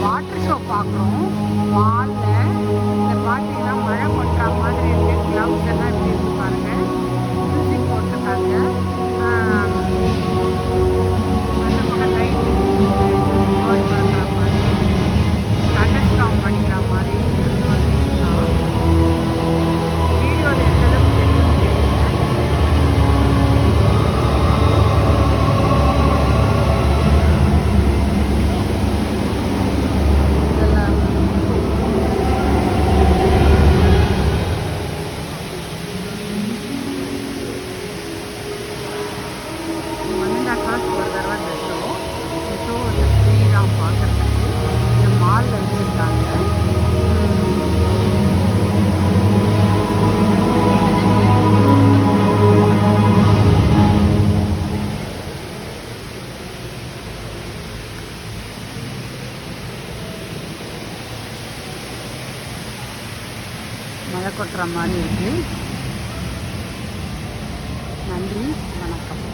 Water show பார்க்குறோம் மாலில். இந்த பார்த்தீங்கன்னா மழை கொட்டுற மாதிரி இருக்குது. க்ளவுஸ் எல்லாம் எப்படி இருக்கு பாருங்க. மியூசிக் போட்டிருக்காங்க. அந்த பக்கம் லைட் பண்ணுற மாதிரி அண்டர்ஸ்டாம் பண்ணிக்கிற மாதிரி வீடியோவில் எந்த அளவுக்கு தெரியும் தெரியல. காசு ஒரு தடவை இந்த ஷோ வந்து ஃப்ரீ தான் பார்க்குறதுக்கு. இந்த மாலில் வச்சுருக்காங்க. மழை கொட்டுற மாதிரி இருக்குது. நன்றி, வணக்கம்.